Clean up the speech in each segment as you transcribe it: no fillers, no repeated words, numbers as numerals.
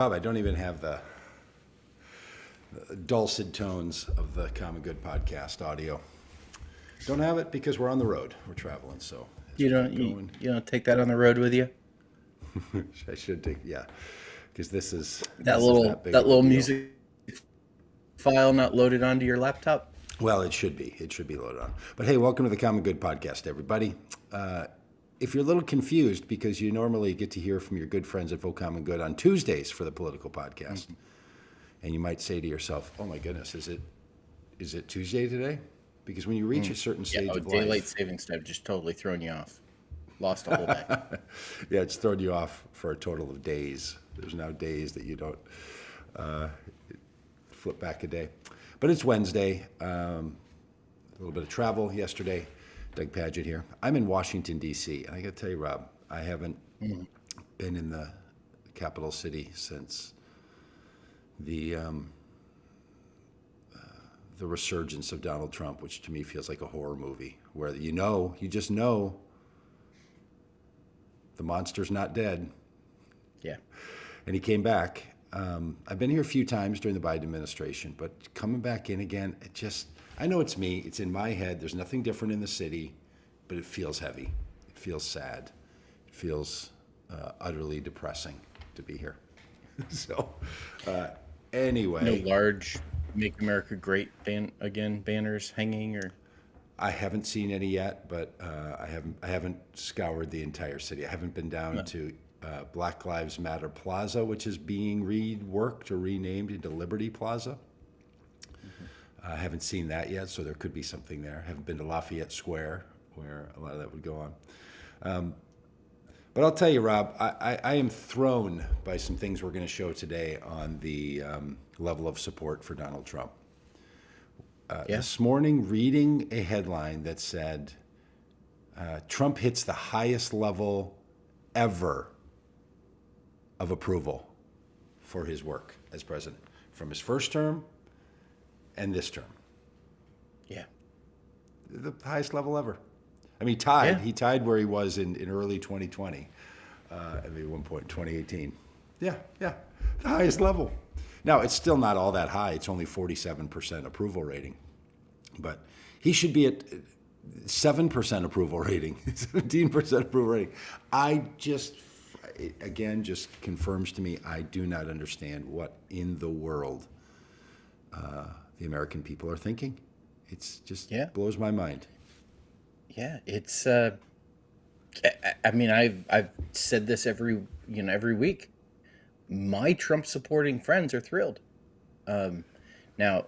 I don't even have the dulcet tones of the Common Good podcast audio. Don't have it because we're on the road. We're traveling, so as You we don't get you, going, you don't take that on the road with you? I should take because this is That that little big that of a little deal. music file not loaded onto your laptop? Well, it should be. It should be loaded on. But hey, welcome to the Common Good podcast, everybody. If you're a little confused because you normally get to hear from your good friends at Vote Common Good on Tuesdays for the political podcast, and you might say to yourself, "Oh my goodness, is it Tuesday today?" Because when you reach a certain Yeah, stage of daylight life, savings time just totally thrown you off. Lost a whole day. yeah, it's thrown you off for a total of days. There's now days that you don't flip back a day. But it's Wednesday. A little bit of travel yesterday. Doug Pagitt here. I'm in Washington, D.C., and I got to tell you, Rob, I haven't been in the capital city since the resurgence of Donald Trump, which to me feels like a horror movie, where you just know the monster's not dead. Yeah. And he came back. I've been here a few times during the Biden administration, but coming back in again, I know it's me. It's in my head. There's nothing different in the city, but it feels heavy. It feels sad. It feels utterly depressing to be here. So, anyway. No large "Make America Great" banners hanging, or I haven't seen any yet, but I haven't scoured the entire city. I haven't been down to Black Lives Matter Plaza, which is being reworked or renamed into Liberty Plaza. I haven't seen that yet, so there could be something there. I haven't been to Lafayette Square, where a lot of that would go on. But I'll tell you, Rob, I am thrown by some things we're going to show today on the level of support for Donald Trump. This morning, reading a headline that said, Trump hits the highest level ever of approval for his work as president, from his first term and this term. yeah. The highest level ever. I mean, tied. Yeah. He tied where he was in early 2020. I mean, at one point in 2018. Yeah. The highest level. Now, it's still not all that high. It's only 47% approval rating. But he should be at 7% approval rating, 17% approval rating. Just confirms to me I do not understand what in the world the American people are thinking. It's just blows my mind. Yeah, it's I mean, I've said this every week. My Trump supporting friends are thrilled. Now,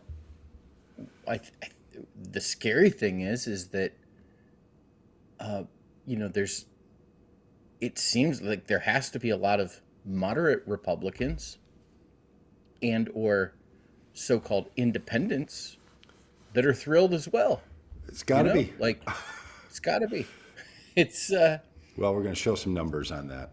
the scary thing is that it seems like there has to be a lot of moderate Republicans and or so-called independents that are thrilled as well. It's got to be. Like, it's got to be. It's Well, we're going to show some numbers on that.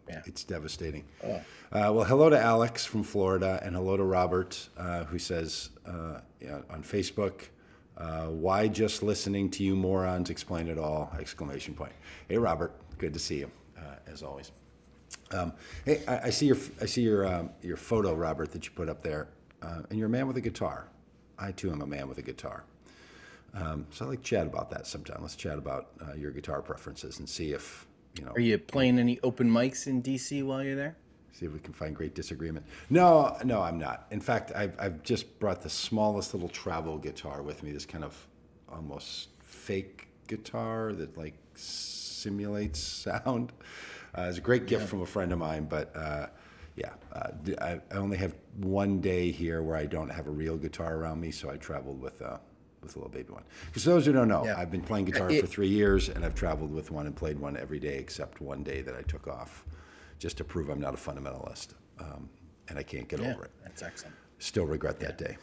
yeah. It's devastating. Oh. Well, hello to Alex from Florida, and hello to Robert, who says on Facebook, why just listening to you morons explain it all, exclamation point. Hey, Robert, good to see you, as always. Hey, I see your photo, Robert, that you put up there, and you're a man with a guitar. I, too, am a man with a guitar. So I'd like to chat about that sometime. Let's chat about your guitar preferences and see if, Are you playing any open mics in DC while you're there? see if we can find great disagreement. No, I'm not. In fact, I've just brought the smallest little travel guitar with me, this kind of almost fake guitar that like simulates sound. It's a great gift from a friend of mine, but I only have one day here where I don't have a real guitar around me, so I traveled with a little baby one. Because those who don't know, I've been playing guitar for 3 years, and I've traveled with one and played one every day except one day that I took off, just to prove I'm not a fundamentalist, and I can't get over it. That's excellent. Still regret that day.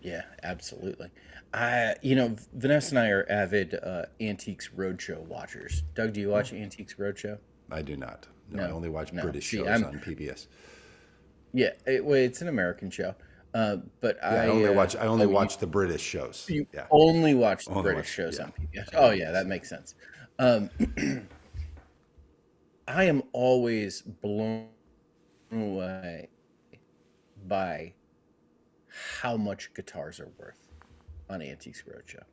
Yeah, absolutely. Vanessa and I are avid Antiques Roadshow watchers. Doug, do you watch Antiques Roadshow? I do not. No, I only watch British See, shows on PBS. Yeah, it's an American show. But I only watch the British shows. You only watch the British shows on PBS. Oh yeah, that makes sense. I am always blown away by how much guitars are worth on Antiques Roadshow.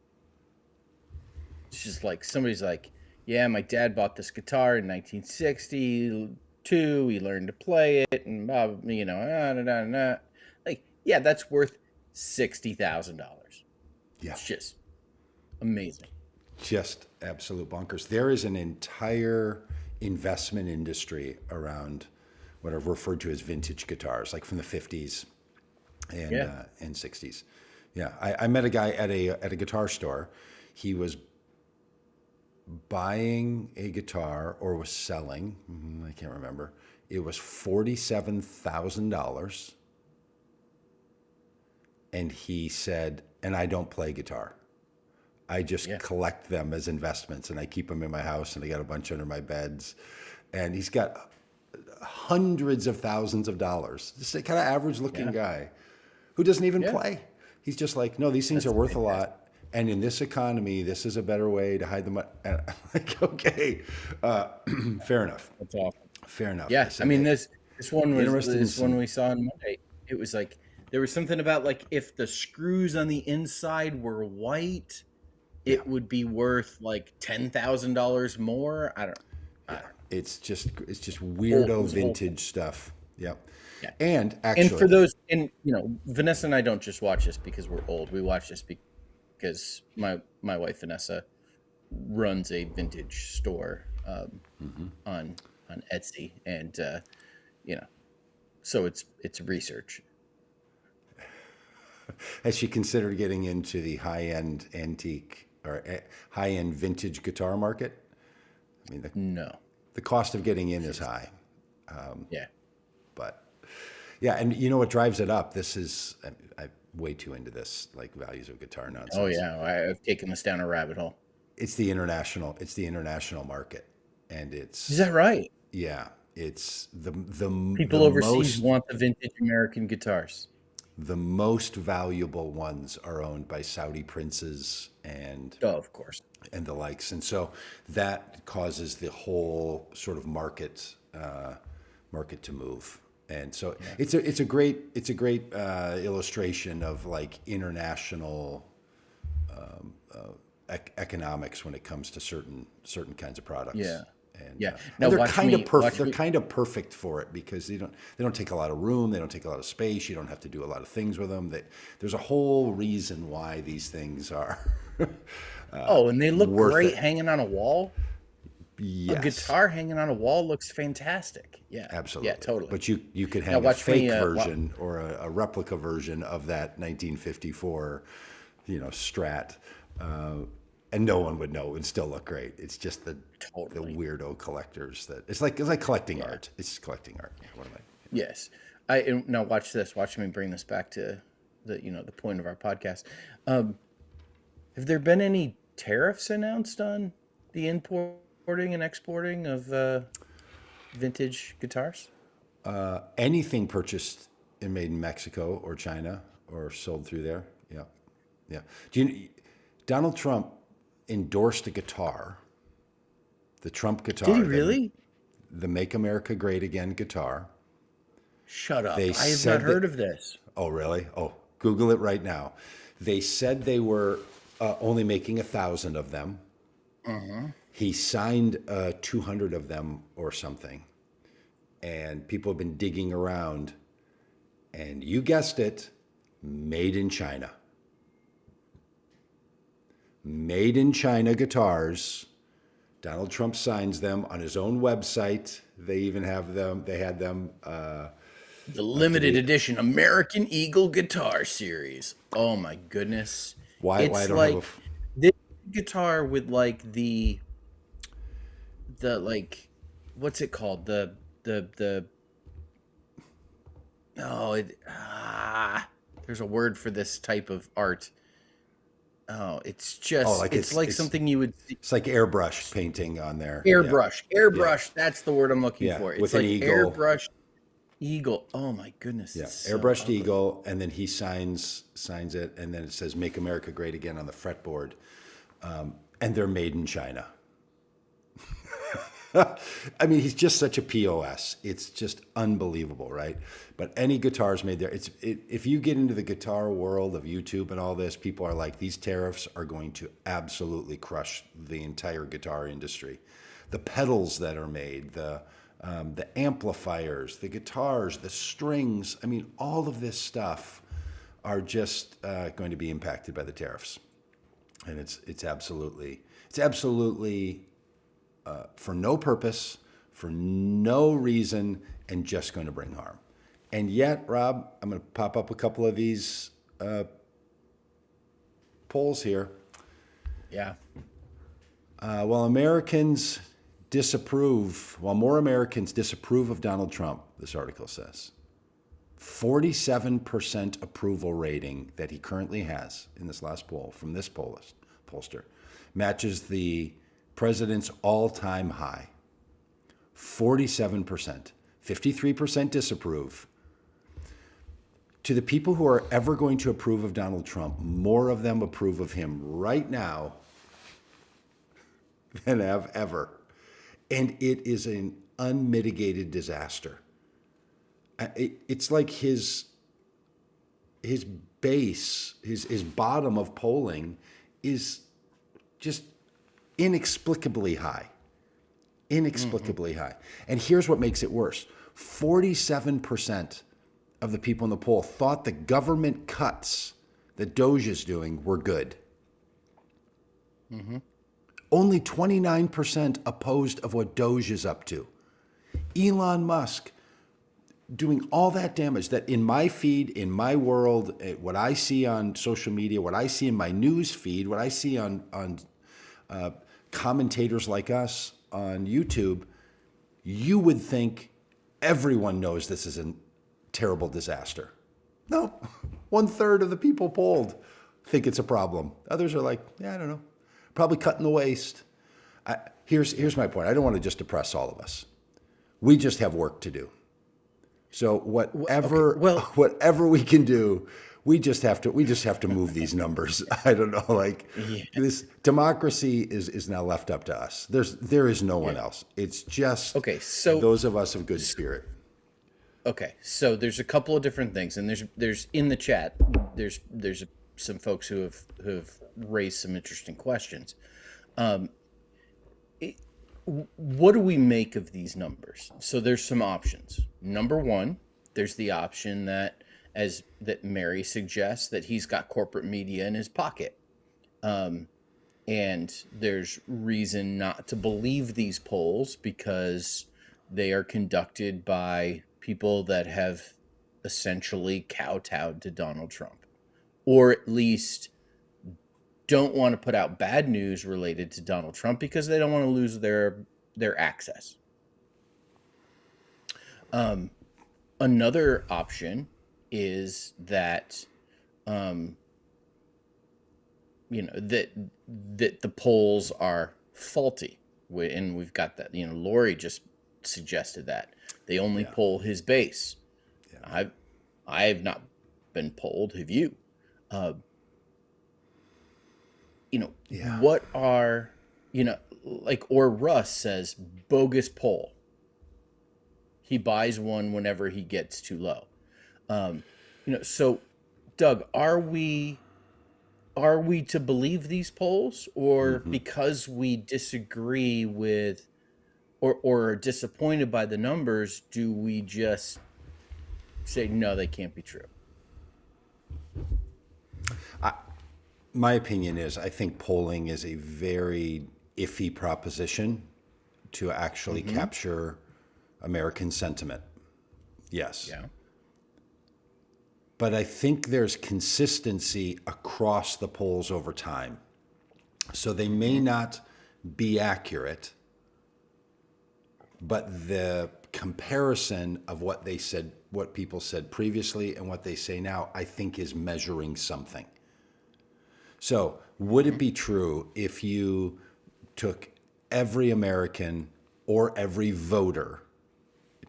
It's just like somebody's like, yeah, my dad bought this guitar in 1962. He learned to play it, and blah, you know, like, yeah, that's worth $60,000. Yeah. It's just amazing. Just absolute bonkers. There is an entire investment industry around what are referred to as vintage guitars, like from the 50s and 60s. Yeah, I met a guy at a guitar store. He was buying a guitar or was selling. I can't remember. It was $47,000, and he said, "And I don't play guitar. I just collect them as investments, and I keep them in my house, and I got a bunch under my beds." And he's got hundreds of thousands of dollars. Just a kind of average looking guy who doesn't even play. He's just like, no, these things are worth a lot. And in this economy, this is a better way to hide them. And I'm like, okay, fair enough. That's awesome. Fair enough. Yes, I mean this one was this in one we saw on Monday. It was like there was something about like if the screws on the inside were white, it would be worth like $10,000 more. I don't know. It's just weirdo vintage stuff. Yep. Yeah. And actually, and for those, and you know, Vanessa and I don't just watch this because we're old. We watch this because my wife Vanessa runs a vintage store on Etsy, and you know, so it's research. Has she considered getting into the high-end antique or high-end vintage guitar market? I mean, No. the cost of getting in is high. Yeah. But yeah, and you know what drives it up? This is I'm way too into this, like values of guitar nonsense. Oh yeah, I've taken this down a rabbit hole. It's the international market, and it's Is that right? Yeah, it's the People overseas want the vintage American guitars. The most valuable ones are owned by Saudi princes and of course, and the likes, and so that causes the whole sort of market to move. And so it's a great illustration of like international economics when it comes to certain kinds of products. Yeah. And, Yeah. Now they're kind of perfect. They're kind of perfect for it because they don't take a lot of room. They don't take a lot of space. You don't have to do a lot of things with them. There's a whole reason why these things are. And they look great hanging on a wall. Yes. A guitar hanging on a wall looks fantastic. Yeah, absolutely. Yeah, totally. But you could hang a fake version or a replica version of that 1954, Strat. And no one would know. It would still look great. It's just the weirdo collectors that it's like collecting art. It's collecting art. What am I? Yes. Now watch this. Watch me bring this back to the point of our podcast. Have there been any tariffs announced on the importing and exporting of vintage guitars? Anything purchased and made in Mexico or China or sold through there. Yeah. Yeah. Donald Trump endorsed a guitar, the Trump guitar. Did he really? The Make America Great Again guitar. Shut up. I have not heard of this. Oh, really? Oh, Google it right now. They said they were only making 1,000 of them. He signed 200 of them or something. And people have been digging around. And you guessed it, made in China. Made in China guitars. Donald Trump signs them on his own website. They even have them. They had them. The limited edition American Eagle Guitar Series. Oh my goodness! Why it's I don't like have this guitar with like the like what's it called there's a word for this type of art. Oh, it's just it's like something you would see. It's like airbrush painting on there. Airbrush. Yeah. That's the word I'm looking for. It's with like an eagle. Airbrush eagle. Oh my goodness. Yeah, so airbrushed ugly. eagle, and then he signs it, and then it says "Make America Great Again" on the fretboard, and they're made in China. I mean, he's just such a POS. It's just unbelievable, right? But any guitars made there, if you get into the guitar world of YouTube and all this, people are like, these tariffs are going to absolutely crush the entire guitar industry. The pedals that are made, the amplifiers, the guitars, the strings. I mean, all of this stuff are just going to be impacted by the tariffs, and it's absolutely for no purpose, for no reason, and just going to bring harm. And yet, Rob, I'm going to pop up a couple of these polls here. Yeah. While more Americans disapprove of Donald Trump, this article says, 47% approval rating that he currently has in this last poll from this pollster matches the president's all-time high. 47%. 53% disapprove. To the people who are ever going to approve of Donald Trump, more of them approve of him right now than have ever. And it is an unmitigated disaster. It's like his base, his bottom of polling is just inexplicably high. Inexplicably high. And here's what makes it worse. 47% of the people in the poll thought the government cuts that Doge is doing were good. Only 29% opposed of what Doge is up to. Elon Musk doing all that damage that in my feed, in my world, what I see on social media, what I see in my news feed, what I see on commentators like us on YouTube, you would think everyone knows this is a terrible disaster. No, 1/3 of the people polled think it's a problem. Others are like, yeah, I don't know, probably cutting the waste. Here's my point. I don't want to just depress all of us. We just have work to do. So whatever we can do, we just have to move these numbers. I don't know, this democracy is now left up to us. There is no one else. It's just those of us of good spirit. Okay, so there's a couple of different things, and there's in the chat there's some folks who have raised some interesting questions. What do we make of these numbers? So there's some options. Number one, there's the option that Mary suggests, that he's got corporate media in his pocket. And there's reason not to believe these polls because they are conducted by people that have essentially kowtowed to Donald Trump, or at least don't want to put out bad news related to Donald Trump because they don't want to lose their access. Another option is that, that the polls are faulty, and we've got that. Lori just suggested that they only poll his base. Yeah. I have not been polled. Have you? What are, or Russ says, bogus poll. He buys one whenever he gets too low. So Doug, are we to believe these polls, or because we disagree with or are disappointed by the numbers, do we just say, no, they can't be true? My opinion is, I think polling is a very iffy proposition to actually capture American sentiment. Yes. Yeah. But I think there's consistency across the polls over time. So they may not be accurate, but the comparison of what they said, what people said previously and what they say now, I think is measuring something. So would it be true if you took every American or every voter,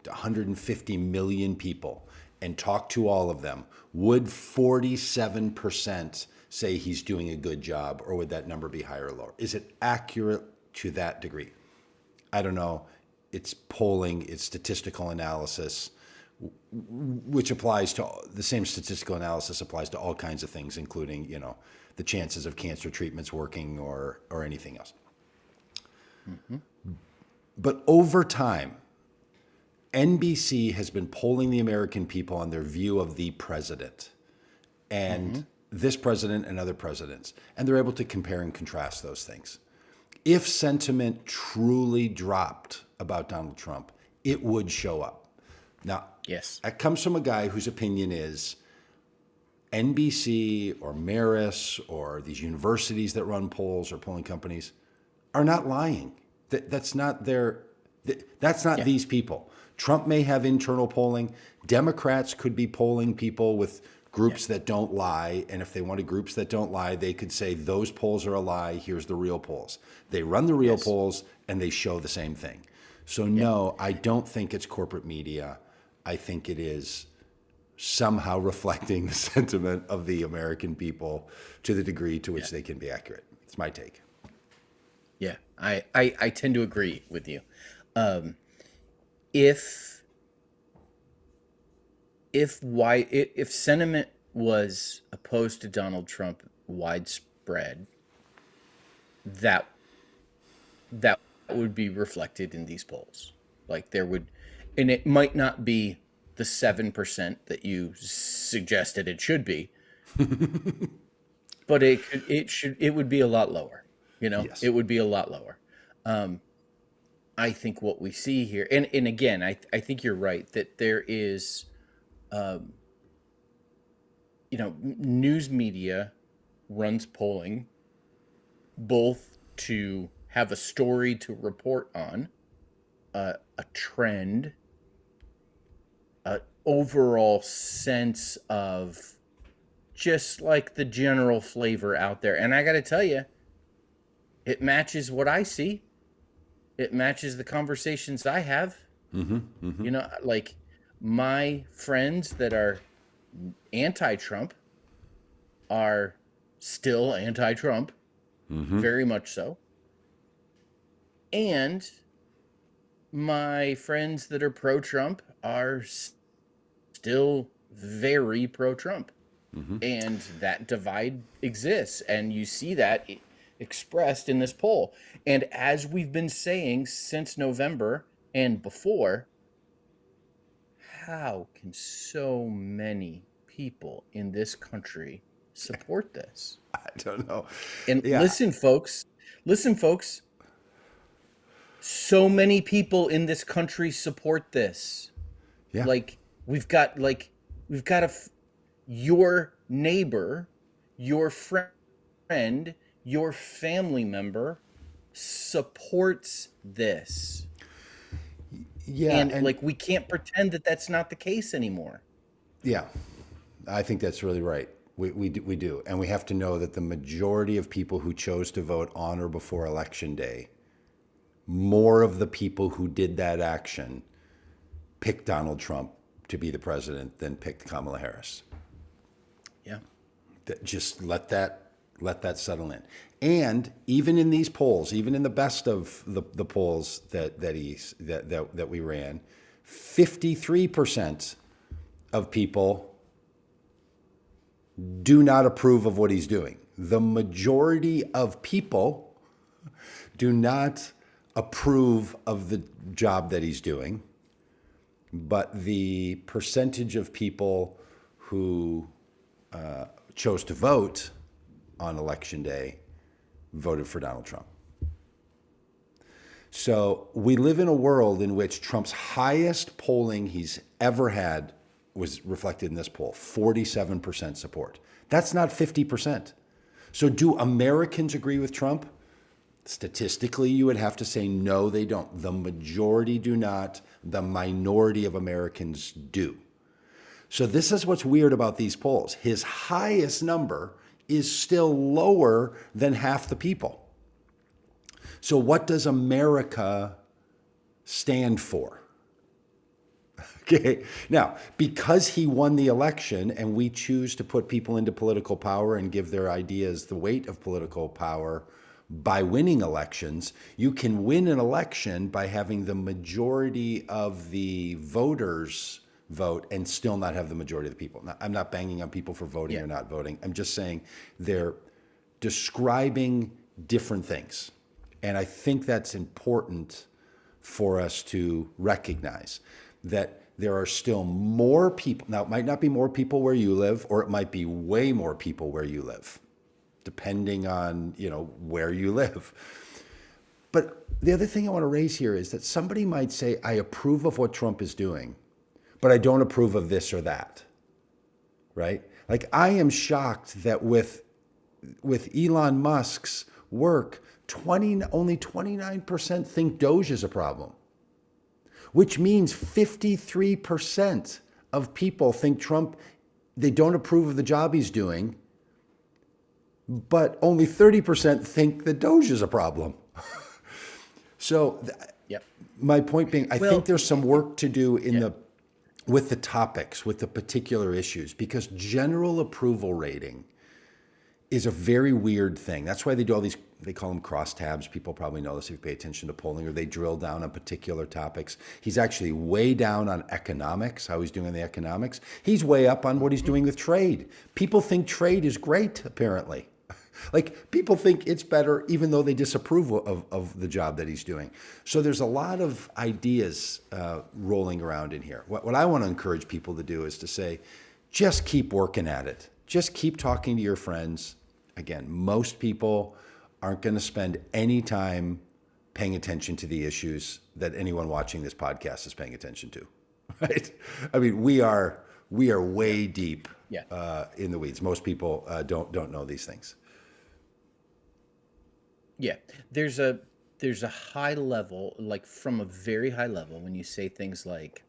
150 million people, and talked to all of them, would 47% say he's doing a good job, or would that number be higher or lower? Is it accurate to that degree? I don't know. it's polling, it's statistical analysis, which applies to the same statistical analysis applies to all kinds of things, including, the chances of cancer treatments working or anything else. But over time, NBC has been polling the American people on their view of the president and this president and other presidents. And they're able to compare and contrast those things. If sentiment truly dropped about Donald Trump, it would show up. Now, Yes. that comes from a guy whose opinion is NBC or Marist or these universities that run polls or polling companies are not lying. That's not these people. Trump may have internal polling. Democrats could be polling people with groups that don't lie. And if they wanted groups that don't lie, they could say those polls are a lie. Here's the real polls. They run the real polls and they show the same thing. So no, I don't think it's corporate media. I think it is somehow reflecting the sentiment of the American people to the degree to which they can be accurate. It's my take. Yeah, I tend to agree with you. If sentiment was opposed to Donald Trump widespread, that would be reflected in these polls. Like there would, and it might not be the 7% that you suggested it should be, but it would be a lot lower. Yes. It would be a lot lower. I think what we see here, and again, I think you're right that there is, news media runs polling both to have a story to report on, a trend, an overall sense of just like the general flavor out there. And I got to tell you, it matches what I see. It matches the conversations I have. Like my friends that are anti-Trump are still anti-Trump, very much so. And my friends that are pro-Trump are still very pro-Trump. And that divide exists. And you see that expressed in this poll. And as we've been saying since November and before, how can so many people in this country support this? I don't know. And listen, folks, so many people in this country support this. Yeah. Like we've got your neighbor, your friend, your family member supports this. Yeah. And like we can't pretend that that's not the case anymore. Yeah, I think that's really right. We do. And we have to know that the majority of people who chose to vote on or before Election Day, more of the people who did that action picked Donald Trump to be the president than picked Kamala Harris. Yeah. Just let that settle in. And even in these polls, even in the best of the polls that we ran, 53% of people do not approve of what he's doing. The majority of people do not approve of the job that he's doing, but the percentage of people who chose to vote on Election Day voted for Donald Trump. So we live in a world in which Trump's highest polling he's ever had was reflected in this poll, 47% support. That's not 50%. So do Americans agree with Trump? Statistically, you would have to say, no, they don't. The majority do not. The minority of Americans do. So this is what's weird about these polls. His highest number is still lower than half the people. So what does America stand for? Okay. Now, because he won the election and we choose to put people into political power and give their ideas the weight of political power by winning elections. You can win an election by having the majority of the voters vote and still not have the majority of the people. Now, I'm not banging on people for voting or not voting. I'm just saying they're describing different things. And I think that's important for us to recognize that there are still more people. Now, it might not be more people where you live, or it might be way more people where you live, depending on, where you live. But the other thing I want to raise here is that somebody might say, I approve of what Trump is doing, but I don't approve of this or that, right? Like, I am shocked that with Elon Musk's work, only 29% think Doge is a problem, which means 53% of people think Trump, they don't approve of the job he's doing, but only 30% think that Doge is a problem. So my point being, I think there's some work to do with the topics, with the particular issues, because general approval rating is a very weird thing. That's why they do all these, they call them crosstabs. People probably know this if you pay attention to polling, or they drill down on particular topics. He's actually way down on economics, how he's doing in the economics. He's way up on what he's doing with trade. People think trade is great, apparently. Like, people think it's better, even though they disapprove of the job that he's doing. So there's a lot of ideas rolling around in here. What I want to encourage people to do is to say, just keep working at it. Just keep talking to your friends. Again, most people aren't going to spend any time paying attention to the issues that anyone watching this podcast is paying attention to, right? I mean, we are way deep in the weeds. Most people don't know these things. Yeah, there's a high level, like from a very high level, when you say things like,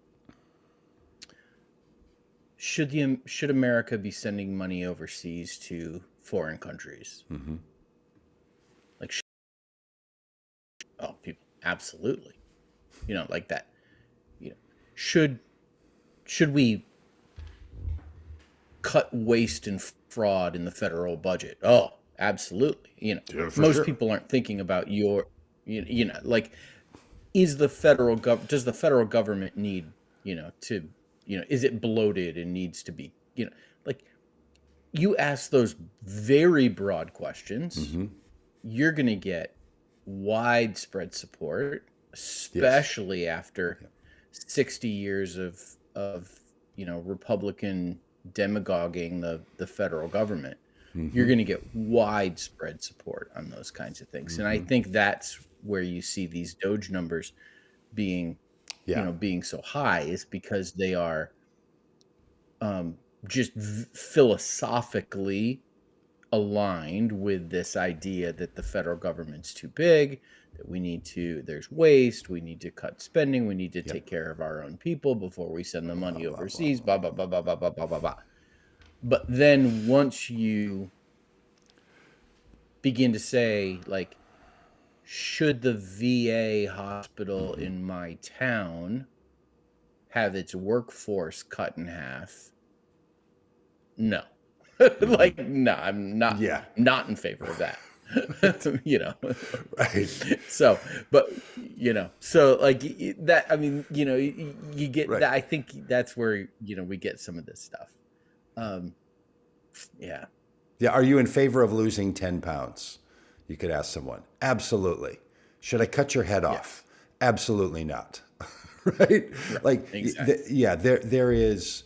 should America be sending money overseas to foreign countries? Mm-hmm. Like, people, absolutely, like that. Should we cut waste and fraud in the federal budget? Oh, absolutely. Most people aren't thinking about like, does the federal government need, to, is it bloated and needs to be, like, you ask those very broad questions, you're going to get widespread support, especially after 60 years of Republican demagoguing the federal government. You're going to get widespread support on those kinds of things. And I think that's where you see these Doge numbers being, being so high, is because they are just philosophically aligned with this idea that the federal government's too big, that there's waste, we need to cut spending, we need to take care of our own people before we send the money overseas, blah, blah, blah, blah, blah, blah, blah, blah, blah. But then once you begin to say, like, should the VA hospital in my town have its workforce cut in half? No. Like, no, I'm not in favor of that. Right. So, but, so like that, I mean, you get that. I think that's where, we get some of this stuff. Yeah. Are you in favor of losing 10 pounds? You could ask someone. Absolutely. Should I cut your head off? Absolutely not. Right? Like, exactly. There is.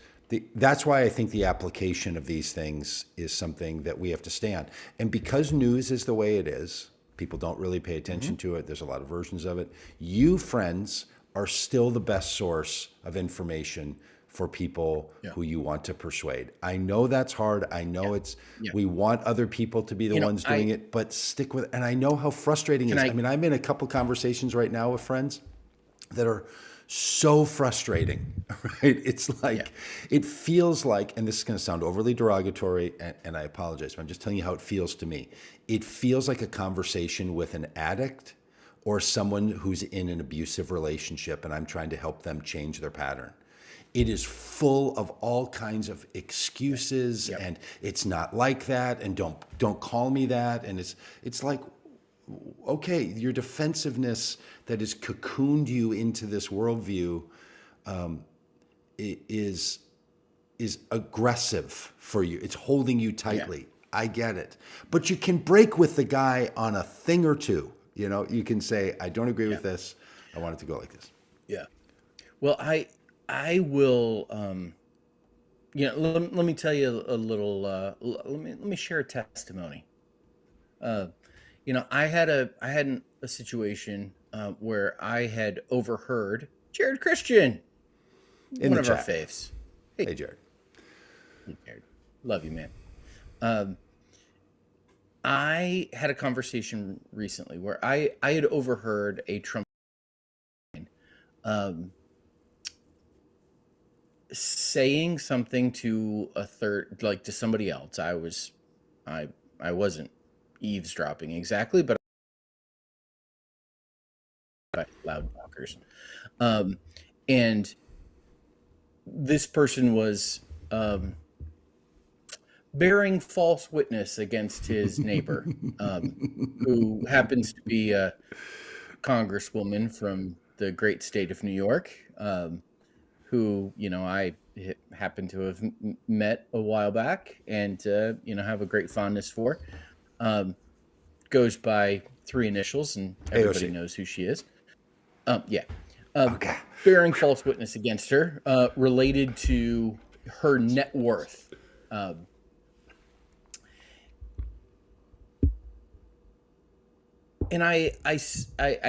That's why I think the application of these things is something that we have to stay on. And because news is the way it is, people don't really pay attention to it. There's a lot of versions of it. You, friends, are still the best source of information for people who you want to persuade. I know that's hard. I know we want other people to be the ones doing it, but stick with it. And I know how frustrating it is. I mean, I'm in a couple conversations right now with friends that are so frustrating, right? It's like, it feels like, and this is going to sound overly derogatory, and I apologize, but I'm just telling you how it feels to me. It feels like a conversation with an addict or someone who's in an abusive relationship, and I'm trying to help them change their pattern. It is full of all kinds of excuses, and it's not like that, and don't call me that, and it's like, okay, your defensiveness that has cocooned you into this worldview is aggressive for you. It's holding you Yeah. tightly. I get it. But you can break with the guy on a thing or two. You can say, I don't agree Yeah. with this. I want it to go like this. Yeah. Well, I will let me tell you a little let me share a testimony. I had a situation where I had overheard Jared Christian, In one the of our chat. faves. Hey, Jared. Hey, Jared, love you, man. Um, I had a conversation recently where I had overheard a Trump um, saying something to a third, like to somebody else. I wasn't eavesdropping exactly, but loud talkers. Um, and this person was bearing false witness against his neighbor, who happens to be a congresswoman from the great state of New York, who I happen to have met a while back, and have a great fondness for. Goes by three initials, and everybody AOC. knows who she is. Yeah. Okay. Bearing false witness against her, related to her net worth. And I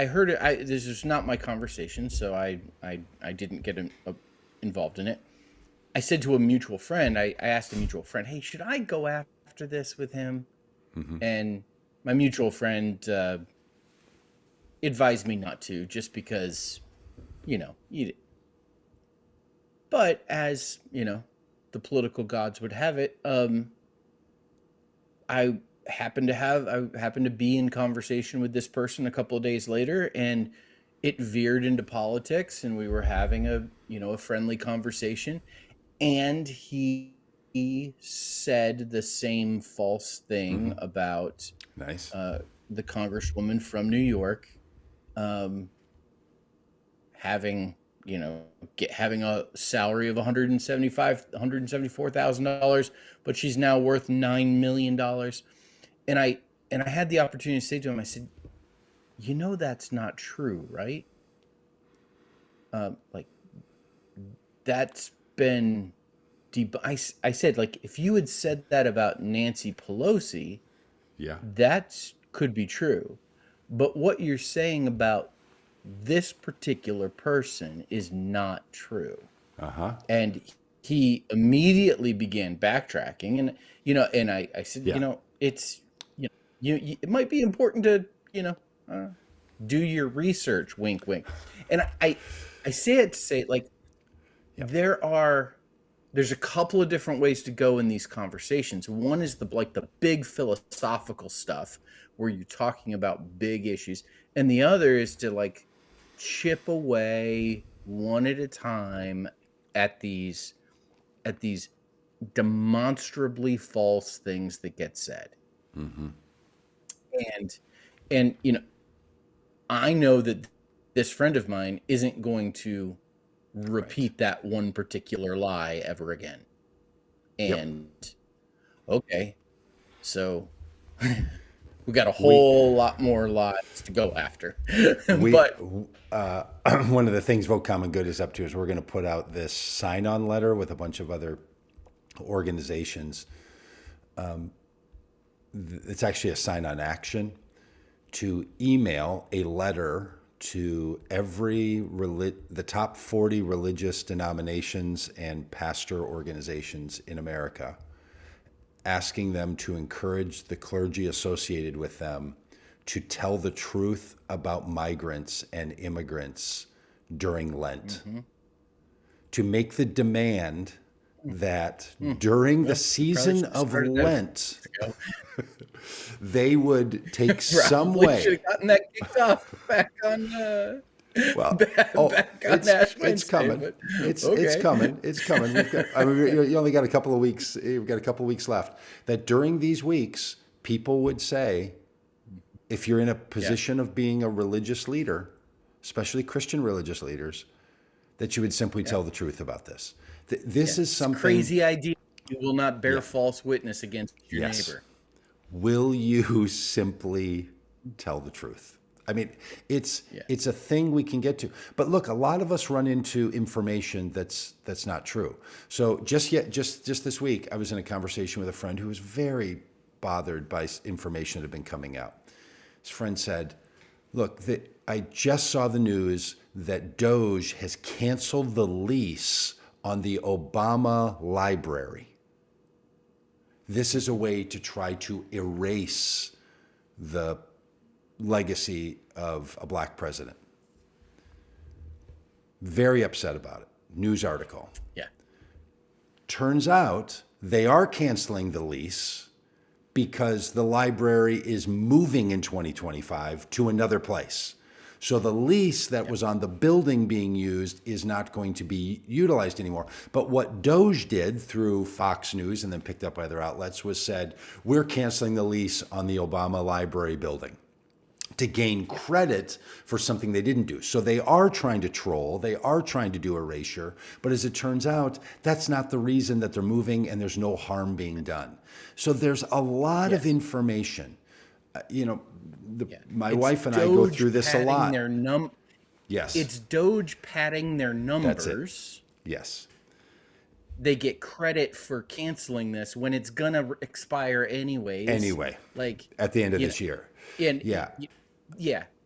heard it. This is not my conversation, so I didn't get involved in it. I said to a mutual friend, I asked a mutual friend, hey, should I go after this with him? And my mutual friend advised me not to, just because, but as, the political gods would have it, I happened to be in conversation with this person a couple of days later, and it veered into politics, and we were having a friendly conversation, and he said the same false thing about Nice. the congresswoman from New York, having having a salary of $174,000, but she's now worth $9 million. And I had the opportunity to say to him, I said, that's not true, right? Like, that's been I said, like, if you had said that about Nancy Pelosi, Yeah. that could be true. But what you're saying about this particular person is not true. Uh-huh. And he immediately began backtracking, and and I said, Yeah. it's it might be important to do your research, wink wink. And I say it to say, like, there's a couple of different ways to go in these conversations. One is the big philosophical stuff where you're talking about big issues, and the other is to chip away one at a time at these demonstrably false things that get said. And I know that this friend of mine isn't going to repeat that one particular lie ever again. And okay, so we got a whole lot more lies to go after. But One of the things Vote Common Good is up to is we're going to put out this sign-on letter with a bunch of other organizations. It's actually a sign-on action to email a letter to the top 40 religious denominations and pastor organizations in America, asking them to encourage the clergy associated with them to tell the truth about migrants and immigrants during Lent, to make the demand that during the season of Lent, they would take some way. Should have gotten that kicked off back on. Well, back on Ash Wednesday, it's coming. but It's okay. coming. It's coming. You only got a couple of weeks. You've got a couple of weeks left. That during these weeks, people would say, if you're in a position of being a religious leader, especially Christian religious leaders, that you would simply tell the truth about this. This is something Crazy idea. You will not bear Yeah. false witness against your Yes. neighbor. Will you simply tell the truth? I mean, it's a thing we can get to. But look, a lot of us run into information that's not true. So just this week, I was in a conversation with a friend who was very bothered by information that had been coming out. His friend said, "Look, I just saw the news that Doge has canceled the lease on the Obama library. This is a way to try to erase the legacy of a black president." Very upset about it. News article. Yeah. Turns out they are canceling the lease because the library is moving in 2025 to another place. So the lease that was on the building being used is not going to be utilized anymore. But what Doge did through Fox News and then picked up by other outlets was said, we're canceling the lease on the Obama library building to gain credit for something they didn't do. So they are trying to troll, they are trying to do erasure, but as it turns out, that's not the reason that they're moving and there's no harm being done. So there's a lot of information. My wife and I go through this a lot. Yes. It's Doge padding their numbers. That's it. Yes. They get credit for canceling this when it's gonna expire anyways. Anyway, like at the end of this year. And yeah.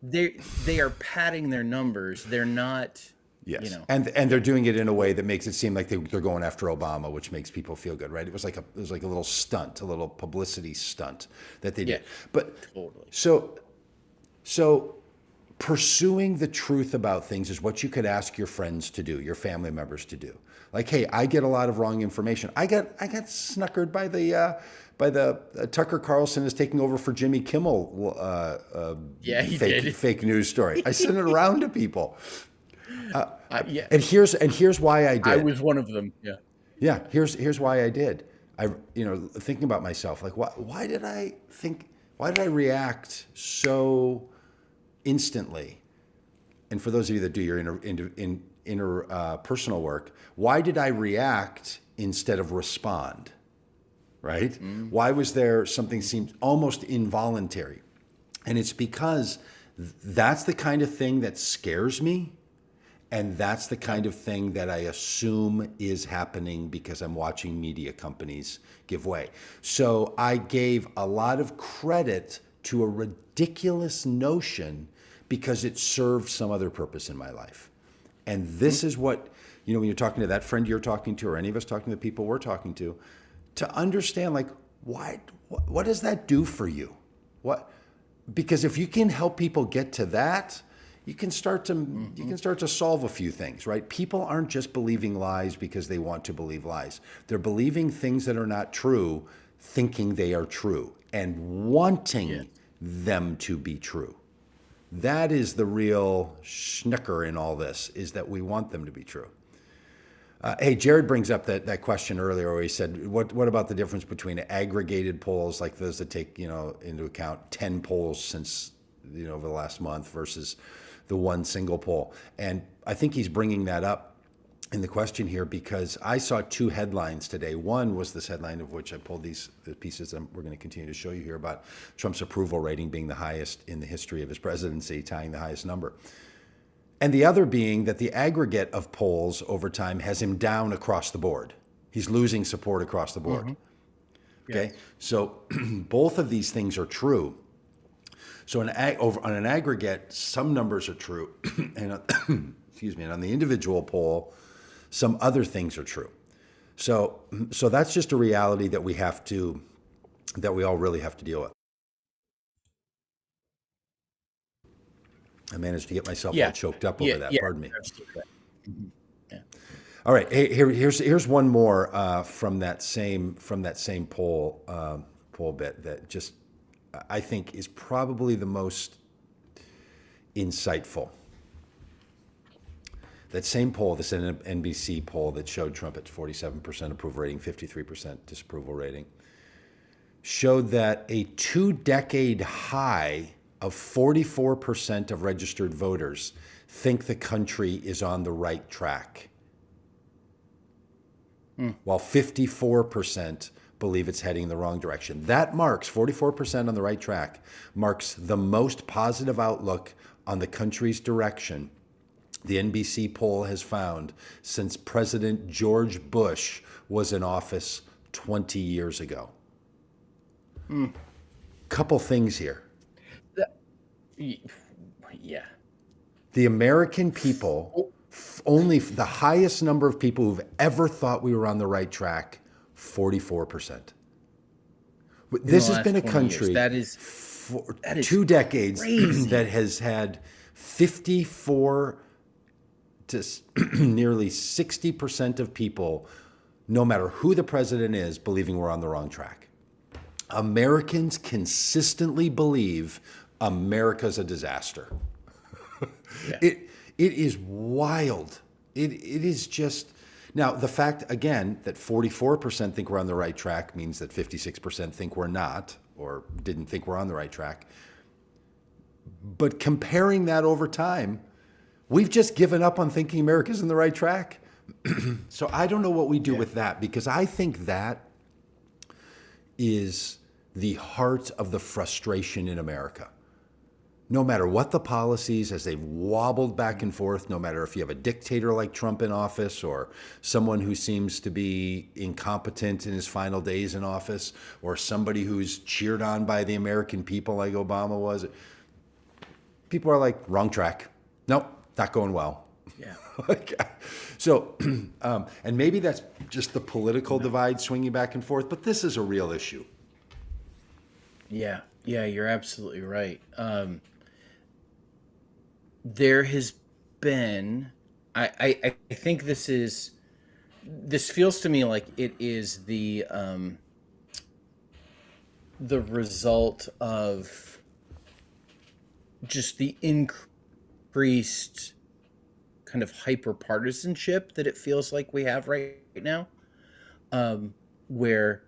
They are padding their numbers. They're not. Yes. And they're doing it in a way that makes it seem like they're going after Obama, which makes people feel good, right? It was like a little stunt, a little publicity stunt that they did. But totally. So pursuing the truth about things is what you could ask your friends to do, your family members to do. Like, hey, I get a lot of wrong information. I got snuckered by the Tucker Carlson is taking over for Jimmy Kimmel. Fake news story. I sent it around to people. And here's why I did. I was one of them. Yeah. Yeah. Here's why I did. Thinking about myself, like, why did I react so instantly? And for those of you that do your interpersonal work, why did I react instead of respond? Right? Mm-hmm. Why was there something seemed almost involuntary? And it's because that's the kind of thing that scares me. And that's the kind of thing that I assume is happening because I'm watching media companies give way. So I gave a lot of credit to a ridiculous notion because it served some other purpose in my life. And this is what, when you're talking to that friend you're talking to, or any of us talking to the people we're talking to understand, like, what does that do for you? Because if you can help people get to that, you can start to solve a few things, right? People aren't just believing lies because they want to believe lies. They're believing things that are not true, thinking they are true, and wanting them to be true. That is the real schnicker in all this, is that we want them to be true. Hey, Jared brings up that question earlier where he said, what about the difference between aggregated polls like those that take, into account 10 polls since, over the last month versus the one single poll? And I think he's bringing that up in the question here because I saw two headlines today. One was this headline of which I pulled the pieces that we're going to continue to show you here about Trump's approval rating being the highest in the history of his presidency, tying the highest number. And the other being that the aggregate of polls over time has him down across the board. He's losing support across the board. Mm-hmm. Okay, so both of these things are true. So on an aggregate, some numbers are true, and and on the individual poll, some other things are true. So that's just a reality that we all really have to deal with. I managed to get myself all choked up over that. Pardon me. Mm-hmm. Yeah. All right. Hey, here's one more from that same poll bit that just I think is probably the most insightful. That same poll, this NBC poll that showed Trump at 47% approval rating, 53% disapproval rating, showed that a 2-decade high of 44% of registered voters think the country is on the right track, while 54% believe it's heading in the wrong direction. That marks 44% on the right track, marks the most positive outlook on the country's direction the NBC poll has found since President George Bush was in office 20 years ago. Couple things here. Yeah. The American people, only the highest number of people who've ever thought we were on the right track, 44%. This has been a 20 years. country That is for is 2 decades crazy. that has had 54 to nearly 60% of people, no matter who the president is, believing we're on the wrong track. Americans consistently believe America's a disaster. Yeah. It is wild. It is just now the fact again that 44% think we're on the right track means that 56% think we're not or didn't think we're on the right track. But comparing that over time, we've just given up on thinking America's in the right track. So I don't know what we do with that, because I think that is the heart of the frustration in America. No matter what the policies, as they've wobbled back and forth, no matter if you have a dictator like Trump in office or someone who seems to be incompetent in his final days in office, or somebody who's cheered on by the American people like Obama was, people are like, wrong track. Nope, not going well. Yeah. So, and maybe that's just the political divide swinging back and forth, but this is a real issue. Yeah. Yeah, you're absolutely right. There has been, I think this feels to me like it is the result of just the increased kind of hyper partisanship that it feels like we have right now, where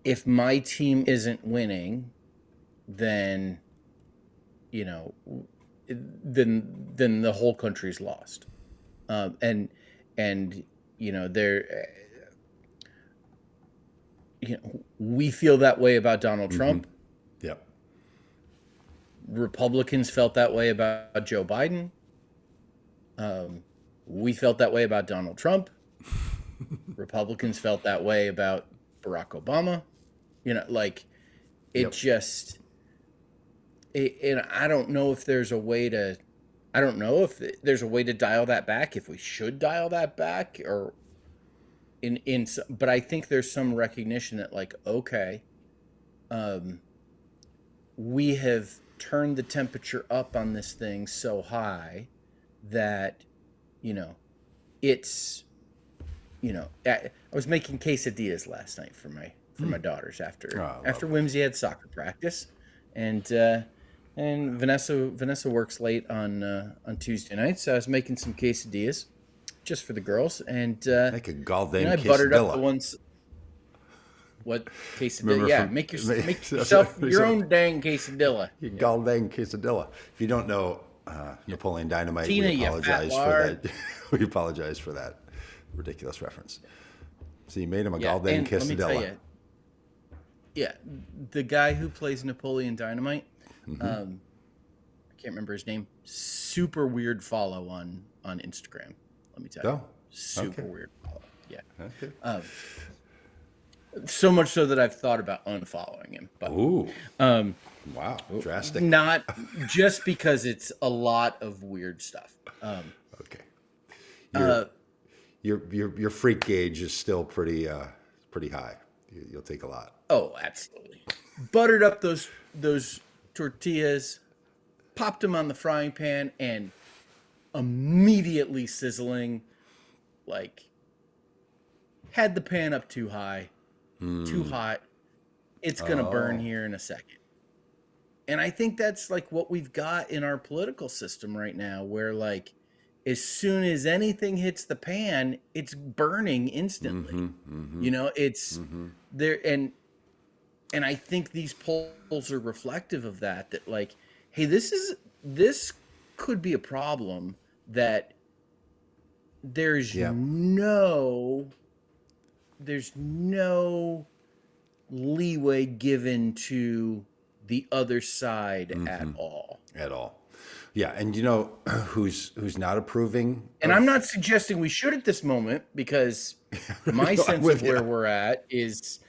if my team isn't winning, then then the whole country's lost, and there, we feel that way about Donald Trump. Yep. Republicans felt that way about Joe Biden. We felt that way about Donald Trump. Republicans felt that way about Barack Obama. And I don't know if there's a way to, dial that back, if we should dial that back, or but I think there's some recognition that okay, we have turned the temperature up on this thing so high that, it's, I was making quesadillas last night for my daughters after Whimsy had soccer practice, and Vanessa works late on Tuesday night, so I was making some quesadillas just for the girls, and Make a goddamn I buttered up the quesadilla. ones. What quesadilla? Remember Yeah, from- make yourself your own dang quesadilla. Goddamn quesadilla. If you don't know Napoleon Dynamite, Tina, we you apologize fat for lard. that. We apologize for that ridiculous reference. So you made him a goddamn and let me tell quesadilla. you, the guy who plays Napoleon Dynamite, Mm-hmm. I can't remember his name. Super weird follow on Instagram. Let me tell you, Oh, super okay. weird follow. Yeah, Okay. so much so that I've thought about unfollowing him. But Ooh. Wow. Drastic. not just because it's a lot of weird stuff. Okay. Your freak gauge is still pretty high. You'll take a lot. Oh, absolutely. Buttered up those tortillas, popped them on the frying pan, and immediately sizzling. Had the pan up too high, too hot. It's gonna burn here in a second. And I think that's what we've got in our political system right now, where as soon as anything hits the pan, it's burning instantly. It's there, and And I think these polls are reflective of that, that like, hey, this could be a problem, that there's Yeah. no leeway given to the other side at all. At all. Yeah, and you know who's not approving And I'm of not suggesting we should at this moment, because my No, I'm sense with of where you. we're at is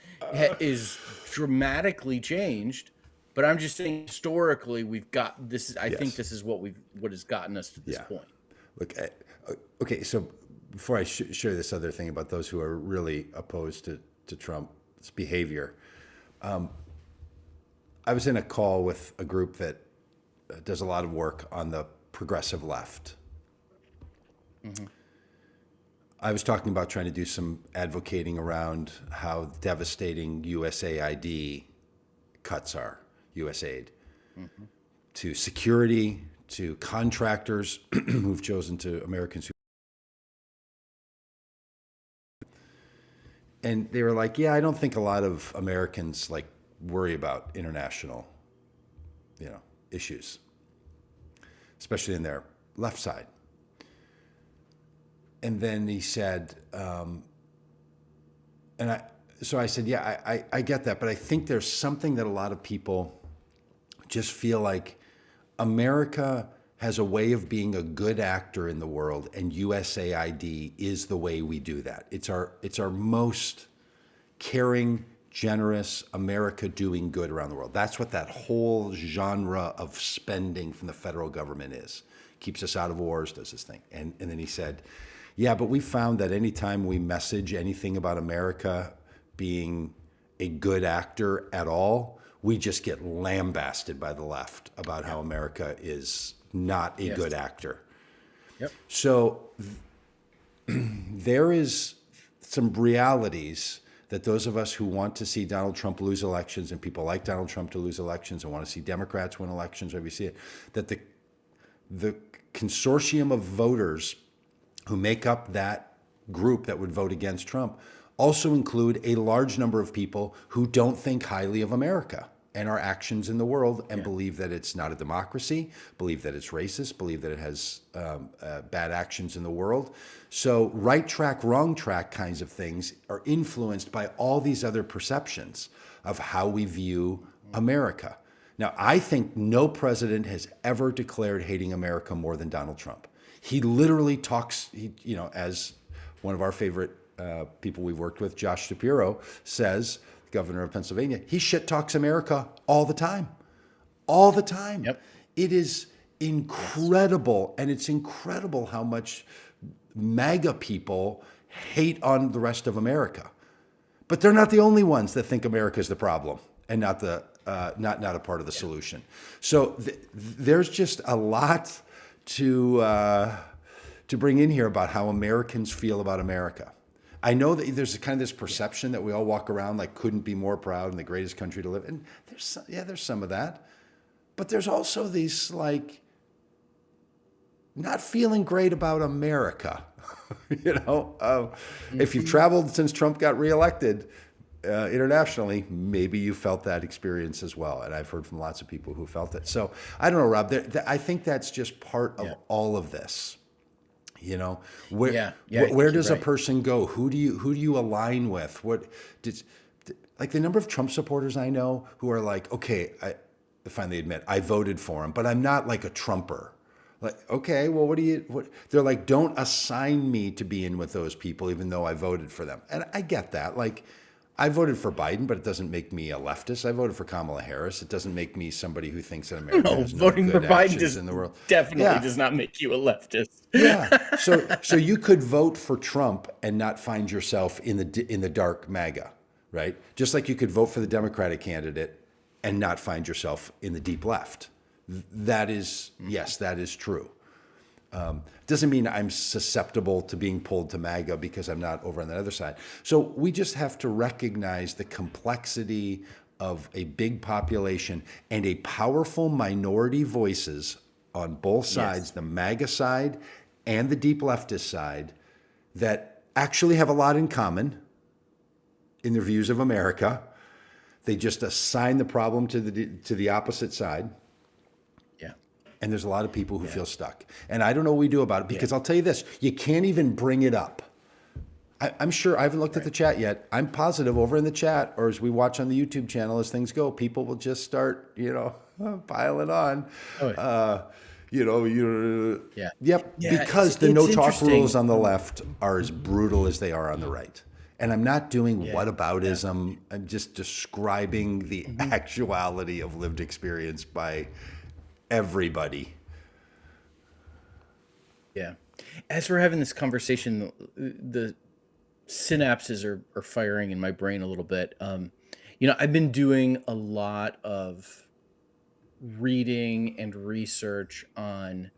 dramatically changed. But I'm just saying, historically, we've got this. I think Yes. this is what has gotten us to this Yeah. point. Look, okay, so before I share this other thing about those who are really opposed to Trump's behavior, I was in a call with a group that does a lot of work on the progressive left. I was talking about trying to do some advocating around how devastating USAID cuts are, USAID, to security, to contractors who've chosen to Americans. And they were like, yeah, I don't think a lot of Americans like worry about international, issues, especially in their left side. And then he said, so I said, yeah, I get that, but I think there's something that a lot of people just feel like America has a way of being a good actor in the world, and USAID is the way we do that. It's our most caring, generous America doing good around the world. That's what that whole genre of spending from the federal government is. Keeps us out of wars, does this thing. And then he said, yeah, but we found that anytime we message anything about America being a good actor at all, we just get lambasted by the left about how America is not a good actor. Yep. So there is some realities that those of us who want to see Donald Trump lose elections, and people like Donald Trump to lose elections and want to see Democrats win elections, or we see it, that the consortium of voters who make up that group that would vote against Trump also include a large number of people who don't think highly of America and our actions in the world, and believe that it's not a democracy, believe that it's racist, believe that it has bad actions in the world. So right track, wrong track kinds of things are influenced by all these other perceptions of how we view America. Now, I think no president has ever declared hating America more than Donald Trump. He literally talks, as one of our favorite people we've worked with, Josh Shapiro, says, governor of Pennsylvania, he shit talks America all the time. All the time. Yep. It is incredible. And it's incredible how much MAGA people hate on the rest of America. But they're not the only ones that think America is the problem and not the not a part of the solution. So there's just a lot to bring in here about how Americans feel about America. I know that there's kind of this perception that we all walk around like couldn't be more proud and the greatest country to live in. There's some of that. But there's also these like not feeling great about America. If you've traveled since Trump got reelected internationally, maybe you felt that experience as well. And I've heard from lots of people who felt it. So I don't know, Rob, I think that's just part of all of this. Where does a person go? Who do you align with? Like the number of Trump supporters I know who are like, okay, I finally admit I voted for him, but I'm not like a Trumper. Like, okay, well, what they're like, don't assign me to be in with those people, even though I voted for them. And I get that. Like, I voted for Biden, but it doesn't make me a leftist. I voted for Kamala Harris. It doesn't make me somebody who thinks that America has no voting good for Biden actions in the world. Definitely does not make you a leftist. Yeah. So you could vote for Trump and not find yourself in the dark MAGA, right? Just like you could vote for the Democratic candidate and not find yourself in the deep left. That is, yes, that is true. Doesn't mean I'm susceptible to being pulled to MAGA because I'm not over on the other side. So we just have to recognize the complexity of a big population and a powerful minority voices on both sides, the MAGA side and the deep leftist side, that actually have a lot in common in their views of America, They just assign the problem to the opposite side. Yeah. And there's a lot of people who feel stuck. And I don't know what we do about it, because I'll tell you this, you can't even bring it up. I'm sure, I haven't looked at the chat yet. I'm positive over in the chat, or as we watch on the YouTube channel, as things go, people will just start, piling on. Oh, yeah. Yeah. Yep, Yeah, because the it's no talk interesting. rules on the left are as brutal as they are on the right. And I'm not doing whataboutism. I'm just describing the actuality of lived experience by everybody. Yeah. As we're having this conversation, the synapses are firing in my brain a little bit. I've been doing a lot of reading and research on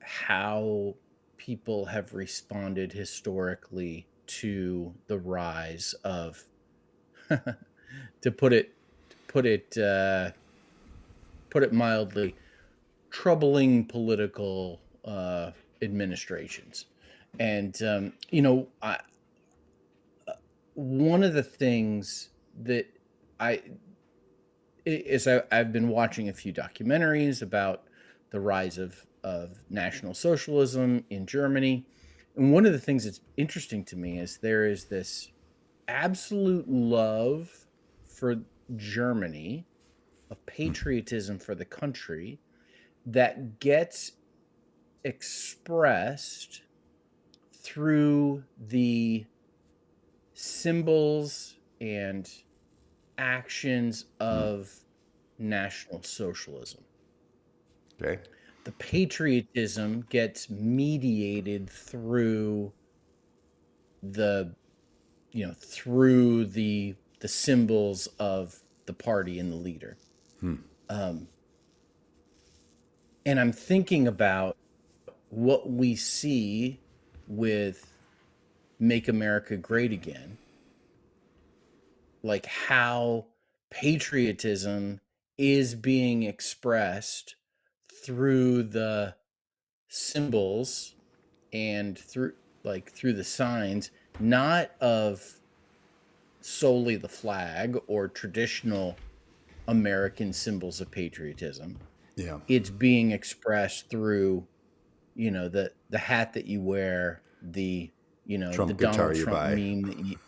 how people have responded historically to the rise of, to put it mildly, troubling political administrations. And one of the things that I've been watching a few documentaries about the rise of National Socialism in Germany. And one of the things that's interesting to me is there is this absolute love for Germany, a patriotism for the country that gets expressed through the symbols and actions of National Socialism. Okay. The patriotism gets mediated through the symbols of the party and the leader. And I'm thinking about what we see with Make America Great Again, like how patriotism is being expressed through the symbols and through the signs, not of solely the flag or traditional American symbols of patriotism. Yeah. It's being expressed through, the hat that you wear, the Trump the guitar Donald you Trump buy. meme that you,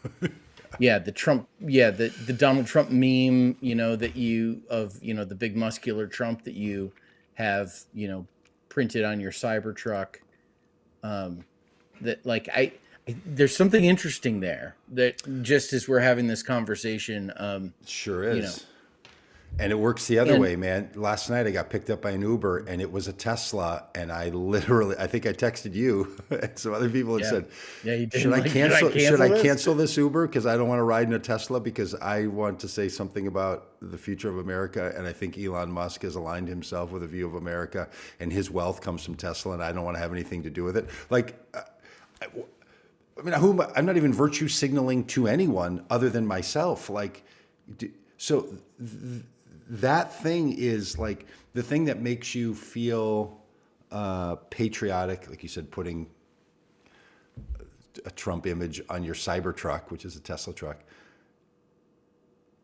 the Donald Trump meme, that you of, the big muscular Trump that you have, printed on your Cybertruck. That there's something interesting there that just as we're having this conversation, Sure is. And it works the other way, man. Last night I got picked up by an Uber, and it was a Tesla, and I think I texted you and some other people and said, you did. should I cancel this? cancel this Uber because I don't want to ride in a Tesla, because I want to say something about the future of America, and I think Elon Musk has aligned himself with a view of America, and his wealth comes from Tesla, and I don't want to have anything to do with it. I'm not even virtue signaling to anyone other than myself. That thing is like the thing that makes you feel patriotic, like you said, putting a Trump image on your Cybertruck, which is a Tesla truck,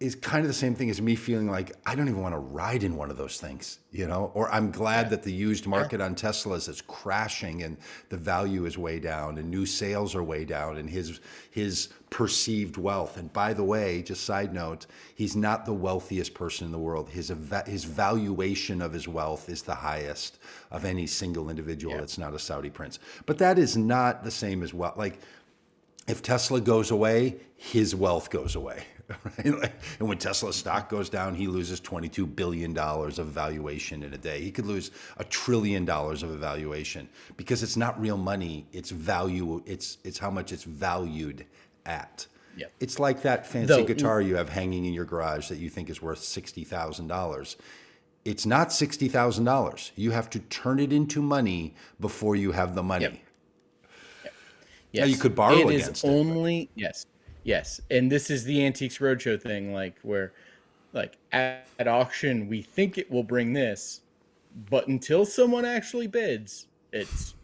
is kind of the same thing as me feeling like I don't even want to ride in one of those things, or I'm glad that the used market on Teslas is crashing and the value is way down and new sales are way down and his perceived wealth. And by the way, just side note, he's not the wealthiest person in the world. His valuation of his wealth is the highest of any single individual that's not a Saudi prince. But that is not the same as wealth. Like, if Tesla goes away, his wealth goes away. Right? And when Tesla stock goes down, he loses $22 billion of valuation in a day. He could lose $1 trillion of valuation because it's not real money. It's value. It's how much it's valued at. Yep. It's like that fancy guitar you have hanging in your garage that you think is worth $60,000. It's not $60,000. You have to turn it into money before you have the money. Yep. Yes. Now you could borrow against it. Yes. And this is the Antiques Roadshow thing, where at auction, we think it will bring this, but until someone actually bids, it's...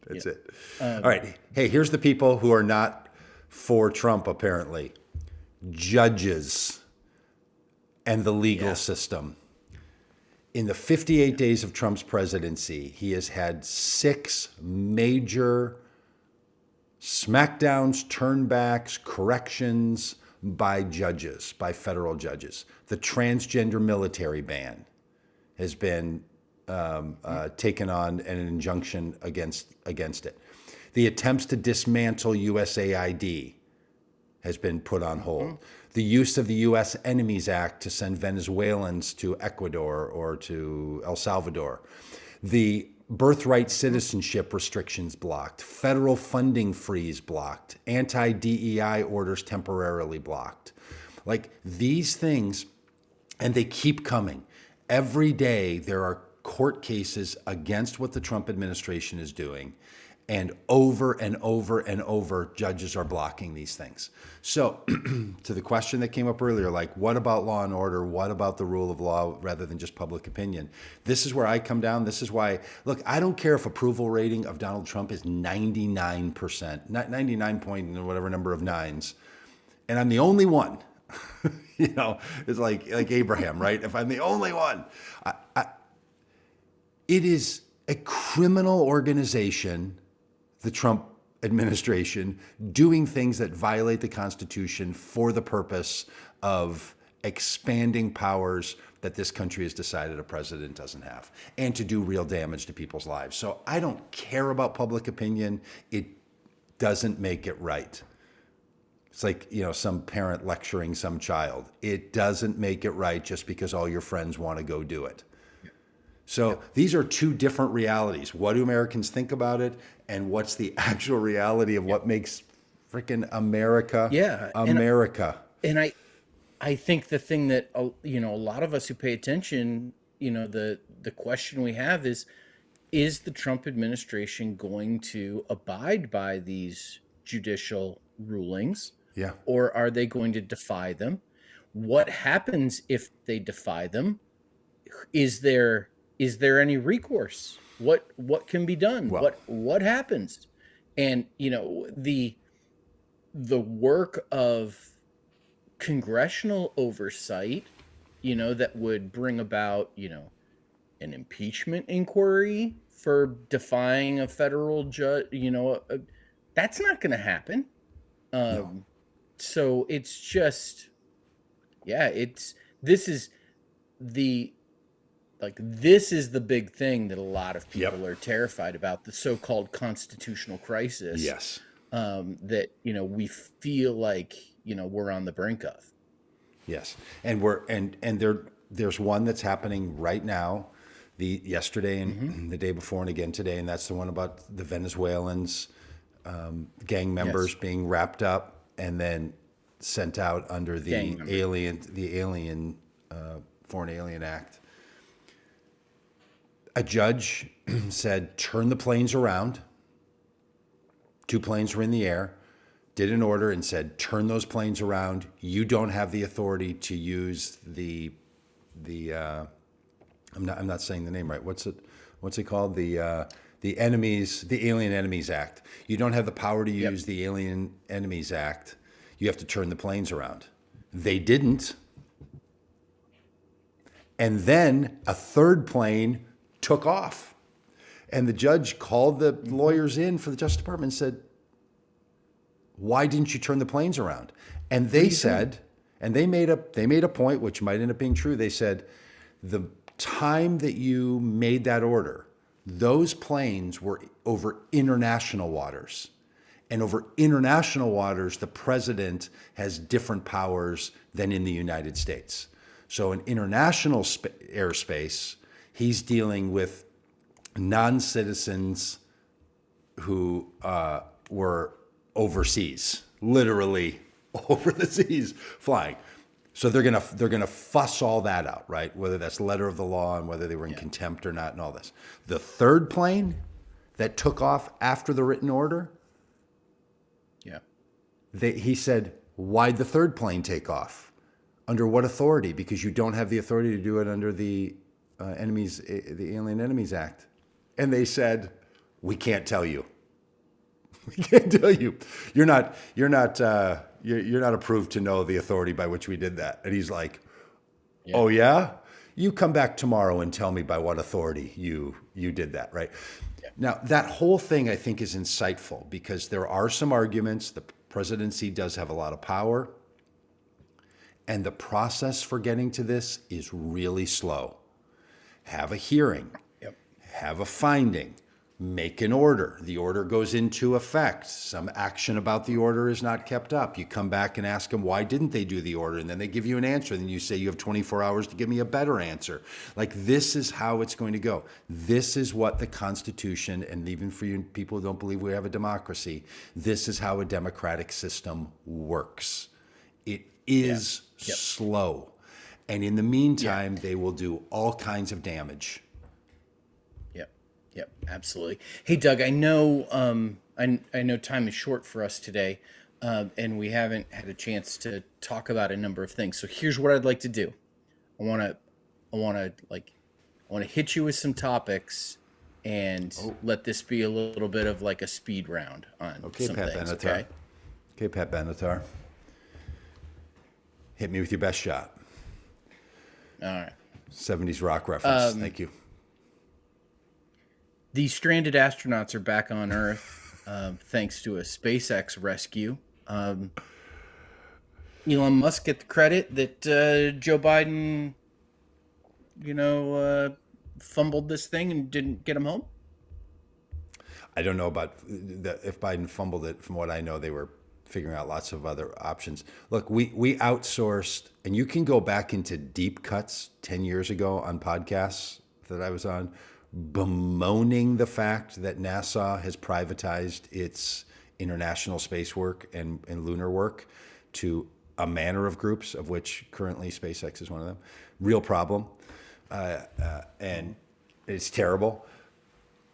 That's it. All right. Hey, here's the people who are not for Trump, apparently. Judges. and the legal Yeah. system. In the 58 days of Trump's presidency, he has had 6 major smackdowns, turnbacks, corrections by judges, by federal judges. The transgender military ban has been taken on and an injunction against it. The attempts to dismantle USAID has been put on hold. The use of the U.S. Enemies Act to send Venezuelans to Ecuador or to El Salvador. The birthright citizenship restrictions blocked. Federal funding freeze blocked. Anti-DEI orders temporarily blocked. Like these things, and they keep coming. Every day there are court cases against what the Trump administration is doing. And over and over and over, judges are blocking these things. So to the question that came up earlier, like what about law and order? What about the rule of law rather than just public opinion? This is where I come down. This is why, look, I don't care if approval rating of Donald Trump is 99%, not 99 point whatever number of nines. And I'm the only one, it's like Abraham, right? If I'm the only one, it is a criminal organization, the Trump administration, doing things that violate the Constitution for the purpose of expanding powers that this country has decided a president doesn't have, and to do real damage to people's lives. So I don't care about public opinion. It doesn't make it right. It's like, some parent lecturing some child. It doesn't make it right just because all your friends want to go do it. So these are two different realities. What do Americans think about it? And what's the actual reality of what makes freaking America America? And I think the thing that, a lot of us who pay attention, the question we have is the Trump administration going to abide by these judicial rulings? Yeah. Or are they going to defy them? What happens if they defy them? Is there any recourse? What can be done? Well, what happens? And the work of congressional oversight, that would bring about an impeachment inquiry for defying a federal judge. That's not going to happen. no. So it's just, this is the big thing that a lot of people are terrified about, the so-called constitutional crisis. Yes. That, we feel like, we're on the brink of. Yes. And there's one that's happening right now, yesterday and the day before and again today, and that's the one about the Venezuelans, gang members being wrapped up and then sent out under the Foreign Alien Act. A judge said, turn the planes around. 2 planes were in the air, did an order and said, turn those planes around. You don't have the authority to use the I'm not saying the name right. What's it called? The Alien Enemies Act. You don't have the power to use the Alien Enemies Act. You have to turn the planes around. They didn't. And then a third plane took off. And the judge called the lawyers in for the Justice Department and said, why didn't you turn the planes around? And they said, and they made a point, which might end up being true. They said, the time that you made that order, those planes were over international waters. And over international waters, the president has different powers than in the United States. So in international airspace, he's dealing with non-citizens who were overseas, literally over the seas flying. So they're gonna fuss all that out, right? Whether that's letter of the law and whether they were in contempt or not and all this. The third plane that took off after the written order, he said, why'd the third plane take off? Under what authority? Because you don't have the authority to do it under the Alien Enemies Act. And they said, we can't tell you. We can't tell you. You're not approved to know the authority by which we did that. And he's like, Oh yeah? You come back tomorrow and tell me by what authority you did that, right? Yeah. Now, that whole thing I think is insightful because there are some arguments. The presidency does have a lot of power, and the process for getting to this is really slow. Have a hearing, Yep. have a finding, make an order. The order goes into effect. Some action about the order is not kept up. You come back and ask them, why didn't they do the order? And then they give you an answer. And then you say, you have 24 hours to give me a better answer. Like, this is how it's going to go. This is what the Constitution, and even for you people who don't believe we have a democracy, this is how a democratic system works. It is slow. And in the meantime, they will do all kinds of damage. Yep, absolutely. Hey, Doug, I know I know time is short for us today, and we haven't had a chance to talk about a number of things. So here's what I'd like to do. I want to hit you with some topics, and let this be a little bit of like a speed round on some Pat things. Benatar. Okay, Pat Benatar. Hit me with your best shot. All right. 70s rock reference. Thank you. The stranded astronauts are back on Earth, thanks to a SpaceX rescue. Elon Musk get the credit that Joe Biden, fumbled this thing and didn't get him home? I don't know about if Biden fumbled it. From what I know, they were figuring out lots of other options. Look, we outsourced, and you can go back into deep cuts 10 years ago on podcasts that I was on, bemoaning the fact that NASA has privatized its international space work and lunar work to a manner of groups, of which currently SpaceX is one of them. Real problem. And it's terrible.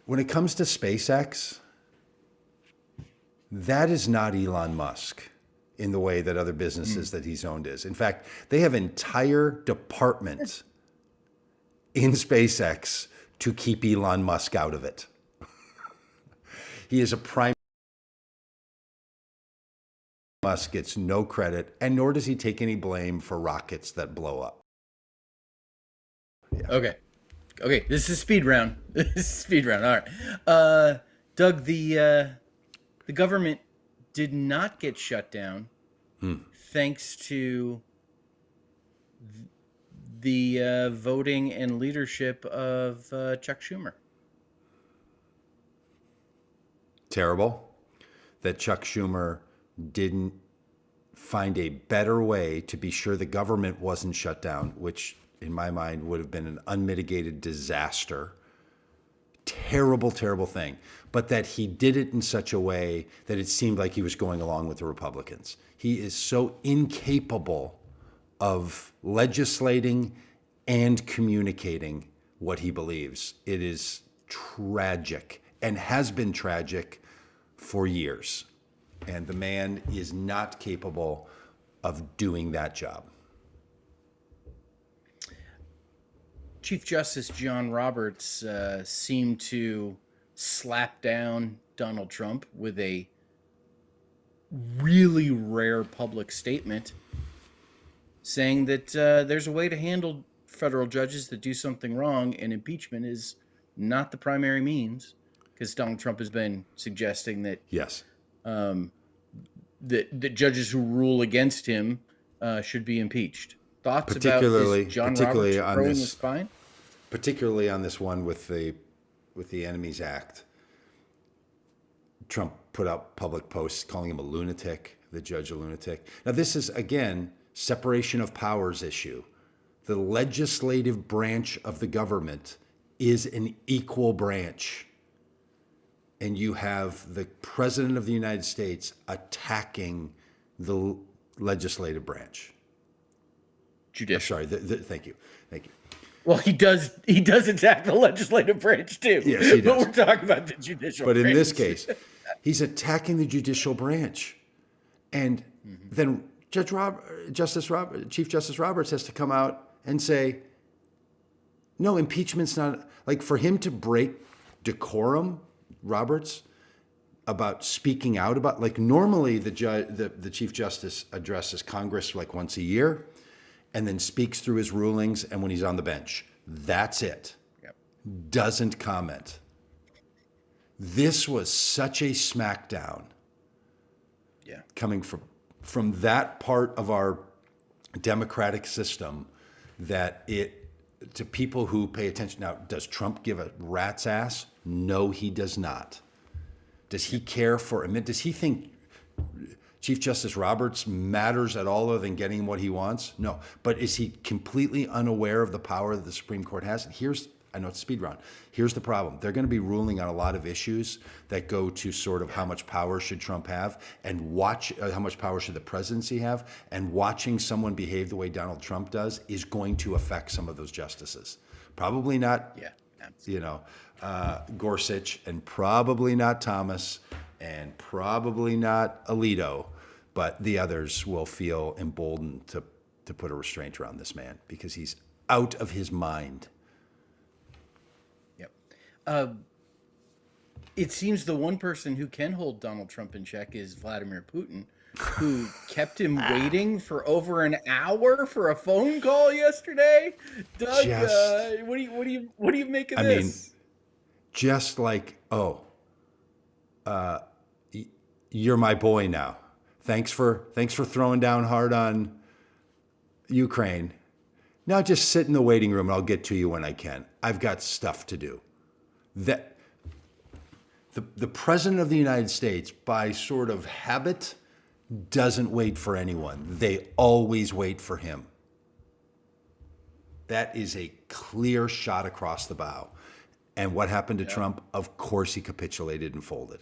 When it comes to SpaceX, that is not Elon Musk in the way that other businesses that he's owned is. In fact, they have entire departments in SpaceX to keep Elon Musk out of it. He is a prime. Musk gets no credit, and nor does he take any blame for rockets that blow up. Yeah. Okay, this is speed round. This is speed round. All right. Doug, the government did not get shut down thanks to the voting and leadership of Chuck Schumer. Terrible that Chuck Schumer didn't find a better way to be sure the government wasn't shut down, which in my mind would have been an unmitigated disaster. Terrible, terrible thing. But that he did it in such a way that it seemed like he was going along with the Republicans. He is so incapable of legislating and communicating what he believes. It is tragic and has been tragic for years. And the man is not capable of doing that job. Chief Justice John Roberts seemed to slap down Donald Trump with a really rare public statement saying that there's a way to handle federal judges that do something wrong, and impeachment is not the primary means, because Donald Trump has been suggesting that Yes. that judges who rule against him should be impeached. Thoughts about Particularly- is John particularly Roberts on throwing this- this fine? Particularly on this one with the Enemies Act. Trump put out public posts calling him a lunatic, the judge a lunatic. Now this is, again, separation of powers issue. The legislative branch of the government is an equal branch. And you have the President of the United States attacking the legislative branch. Judicial. Sorry, thank you. Well, he does attack the legislative branch too. Yes, he does. But we're talking about the judicial But branch. in this case, he's attacking the judicial branch. And then Chief Justice Roberts has to come out and say, no, impeachment's not, like, for him to break decorum, Roberts, about speaking out about, like, normally the Chief Justice addresses Congress like once a year, and then speaks through his rulings and when he's on the bench. That's it. Yep. Doesn't comment. This was such a smackdown Yeah. coming from that part of our democratic system that to people who pay attention. Now, does Trump give a rat's ass? No, he does not. Does he care for a minute? Does he think Chief Justice Roberts matters at all other than getting what he wants? No. But is he completely unaware of the power that the Supreme Court has? And I know it's a speed round. Here's the problem. They're going to be ruling on a lot of issues that go to sort of how much power should Trump have and how much power should the presidency have. And watching someone behave the way Donald Trump does is going to affect some of those justices. Probably not, Gorsuch, and probably not Thomas, and probably not Alito, but the others will feel emboldened to put a restraint around this man because he's out of his mind. Yep. It seems the one person who can hold Donald Trump in check is Vladimir Putin, who kept him waiting for over an hour for a phone call yesterday. Doug, what do you make of this? Just like, you're my boy now. Thanks for throwing down hard on Ukraine. Now just sit in the waiting room and I'll get to you when I can. I've got stuff to do. That the President of the United States, by sort of habit, doesn't wait for anyone. They always wait for him. That is a clear shot across the bow. And what happened to Trump? Of course he capitulated and folded.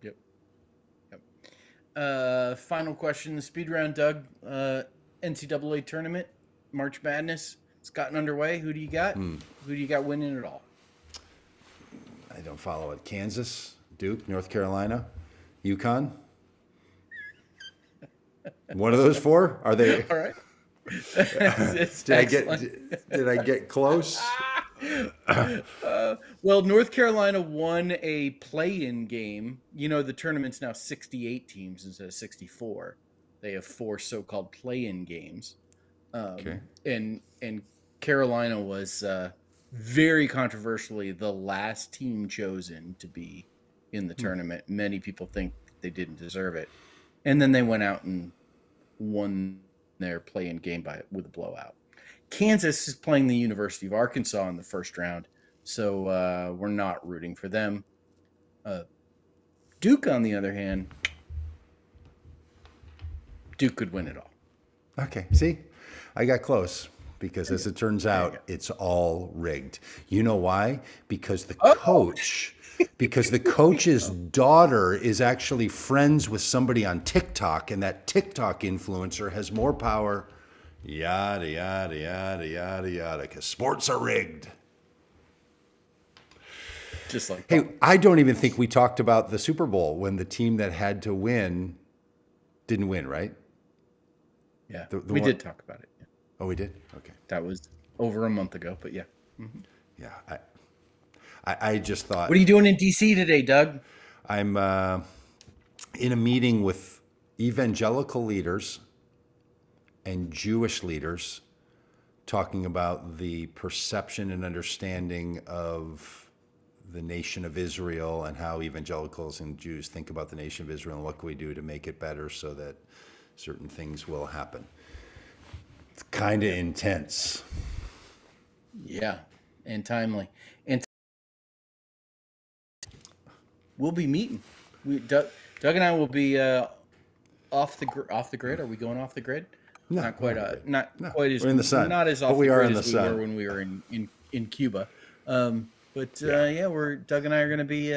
Yep. Final question, the speed round, Doug. NCAA tournament, March Madness. It's gotten underway. Who do you got? Who do you got winning it all? I don't follow it. Kansas, Duke, North Carolina, UConn. One of those four? Are they? All right. Did I get close? Well, North Carolina won a play-in game. You know, the tournament's now 68 teams instead of 64. They have 4 so-called play-in games. Okay. And Carolina was very controversially the last team chosen to be in the tournament. Many people think they didn't deserve it. And then they went out and won their play-in game with a blowout. Kansas is playing the University of Arkansas in the first round, so we're not rooting for them. Duke, on the other hand, Duke could win it all. Okay, see? I got close because as it turns out, it's all rigged. You know why? Because the coach's daughter is actually friends with somebody on TikTok, and that TikTok influencer has more power. Yada, yada, yada, yada, yada, because sports are rigged. Just like Hey, I don't even think we talked about the Super Bowl when the team that had to win didn't win, right? Yeah, we did talk about it. Yeah. Oh, we did? Okay. That was over a month ago, but yeah. Mm-hmm. Yeah, I just thought... What are you doing in D.C. today, Doug? I'm in a meeting with evangelical leaders and Jewish leaders talking about the perception and understanding of the nation of Israel and how evangelicals and Jews think about the nation of Israel and what can we do to make it better so that certain things will happen. It's kind of intense. Yeah, and timely. And we'll be meeting. Doug and I will be off the grid. Are we going off the grid? No, not quite. Not quite as. We're in the sun. Not as off but we the are grid in the as sun. we were when we were in Cuba. But Doug and I are going to be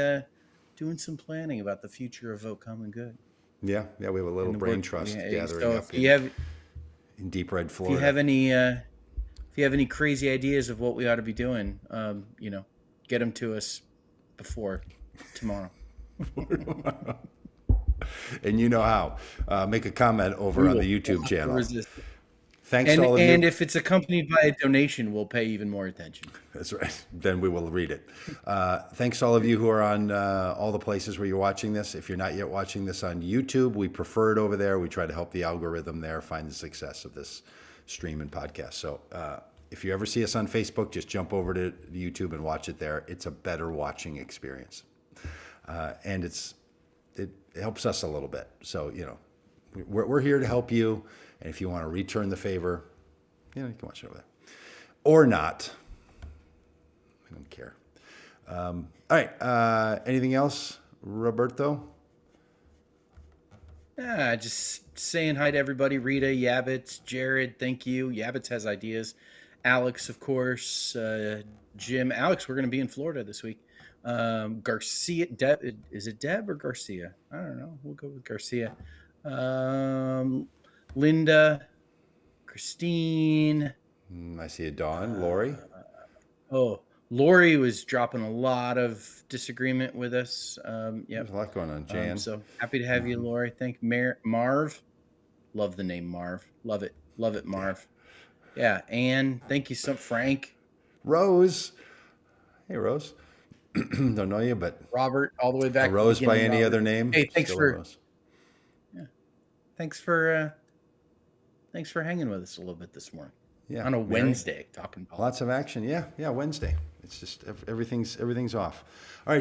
doing some planning about the future of Vote Common Good. Yeah, we have a little brain trust gathering so up in deep red Florida. If you have any crazy ideas of what we ought to be doing, get them to us before tomorrow. And you know how. Make a comment over on the YouTube channel. Thanks to all of And you. if it's accompanied by a donation, we'll pay even more attention. That's right. Then we will read it. Thanks to all of you who are on all the places where you're watching this. If you're not yet watching this on YouTube, we prefer it over there. We try to help the algorithm there find the success of this stream and podcast. So if you ever see us on Facebook, just jump over to YouTube and watch it there. It's a better watching experience. And it helps us a little bit. So, we're here to help you. And if you want to return the favor, you can watch it over there. Or not. I don't care. All right. Anything else, Roberto? Just saying hi to everybody. Rita, Yabbits, Jared, thank you. Yabbits has ideas. Alex, of course. Jim. Alex, we're going to be in Florida this week. Garcia. Deb, is it Deb or Garcia? I don't know. We'll go with Garcia. Linda, Christine. I see a Dawn. Lori? Lori was dropping a lot of disagreement with us. Yep. There's a lot going on, Jan. So happy to have you, Lori. Thank Marv. Love the name Marv. Love it. Love it, Marv. Yeah. Anne, thank you so Frank. Rose. Hey, Rose. Don't know you, but Robert, all the way back. A Rose by any other name? Hey, thanks Still a Rose. Thanks for hanging with us a little bit this morning. Yeah. On a Mary? Wednesday, talking politics. Lots of action. Yeah, Wednesday. It's just everything's off. All right.